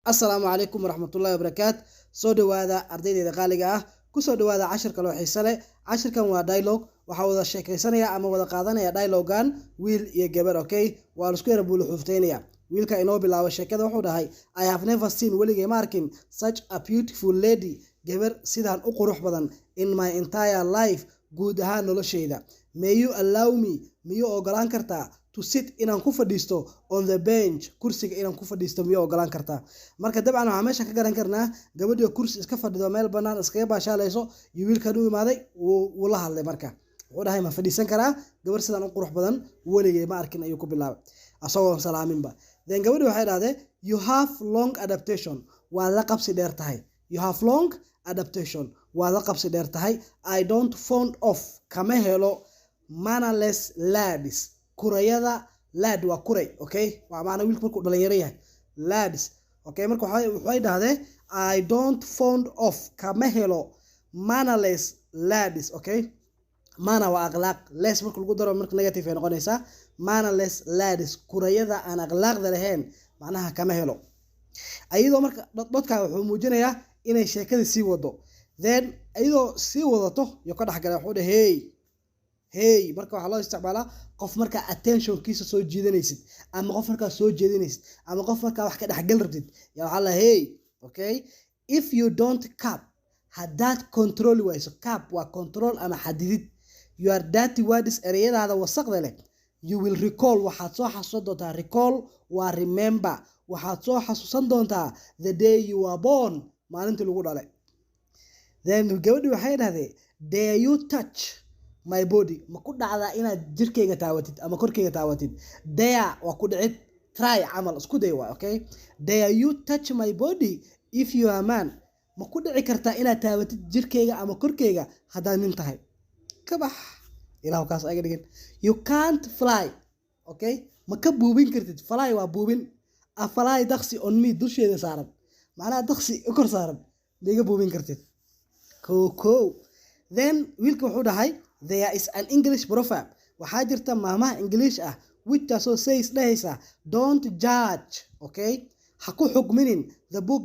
السلام عليكم ورحمة الله وبركاته. سو دوادا أرديدي قالقة كسو دوادا 10 كلو حيسالة 10 كان waa dialogue waxa wada sheekaysanaya ama wada qaadanaya dialogan wiil iyo gabar okay waa isku yar buu xuufteynaya wiilka inoo bilaabo sheekada wuxuu dhahay I have never seen weligay ma arkin such a beautiful lady gabar sidaan u qurux badan in my entire life guud ahaan noloshayda may you allow me miyuu ogolaan kartaa to sit inaan ku fadhiisto on the bench kursiga inaan ku fadhiisto miyuu ogolaan kartaa marka dabcan waxa meesha ka garan karnaa gabadha kursi iska fadhido meel banaan iskaga baashaalayso iyo wiilka u imaaday uu la hadlay marka wuxuu dhahay ma fadhiisan karaa gabar sidaan u qurux badan weligay ma arkin ayuu ku bilaabay asagoo salaaminba then gabadha waxay dhahday you have long adaptation waa la qabsi dheer tahay you have long adaptation waa la qabsi dheer tahay I don't fond of kama helo mannerless lads kurayada lad waa kuray okay waa macna wiilku markuu dhalinyaro yahay lads okay marka waxay dhahdeen I don't fond of kama helo mannerless lads okay mana waa akhlaaq less marka lagu daro marka negative ay noqonaysaa mannerless lads kurayada aan akhlaaqda lahayn macnaha kama helo ayadoo marka dadka wuxuu muujinayaa inay sheekada sii wado then ayadoo sii wadato iyo ka dhaxgalay wuxuu dhahay hey marka waxa loo isticmaalaa qof marka attention kiisa soo jiidanaysid ama qof marka soo jeedinaysid ama qof marka wax ka dhaxgal rabtid ya waxa la hey okay if you don't cap haddaad control wayso cap waa control ama xadidid your dirty words ereyadaada wasaqda leh you will recall waxaad soo xasuusan doontaa recall waa remember waxaad soo xasuusan doontaa the day you were born maalintii lagu dhalay then gabadhu waxay dhahdeen dare you touch my body ma ku dhacdaa inaad jirkeyga taawatid ama korkeyga taawatid dare waa ku dhicid try amal isku day waa okay dare you touch my body if you are man ma ku dhici kartaa inaad taawatid jirkeyga ama korkeyga haddaad nin tahay kabax ilaahu kaas aga dhigin you can't fly okay ma ka buubin kartid fly waa buubin a fly dakhsi on me dusheeda saaran macnaha dakhsi u kor saaran diga buubin kartid koko then wiilka wuxuu dhahay there is an English proverb waxaa jirta maamaha English ah which also says dhahaysa don't judge okay ha ku xukminin the book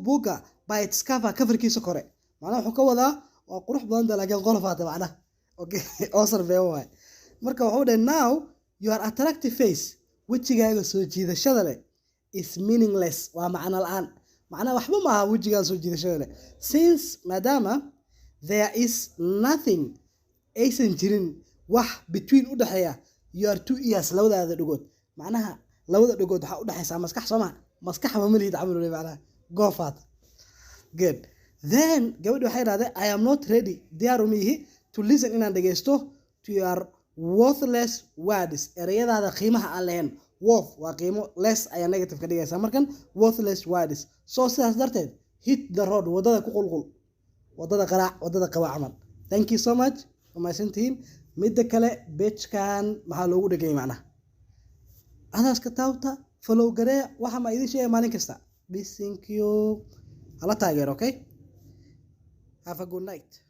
by its coverkiisa kore macnaha wuxuu ka wadaa waa qurux badan laakiin qolofaata macnaha okay oo sarfeeyo waay marka wuxuu dhahay now your attractive face wajigaaga soo jiidashada leh is meaningless waa macna la'aan macnaha waxba ma aha wajigaaga soo jiidashada leh since madama there is nothing aysan jirin wax between u dhaxeeya your two ears labadaada dhagood macnaha labada dhagood waxa u dhaxaysa maskax Soomaa maskax ma malihid amal wali macnaha goofaad good then gabadhu waxay raadeen I am not ready diyarumihi to listen inaan dhageysto to your worthless words ereyadaada qiimaha aan lahayn worth waa qiimo less ayaa negative ka dhigaysa markan worthless words soo sidaas darteed hit the road wadada ku qulqul wadada qaraac wadada qaba amal thank you so much my team midda kale page-kan maxaa loogu dhigay macnaha adaska taawta follow garee waxa ma idin sheegay maalin kasta thank you hala taageero okay have a good night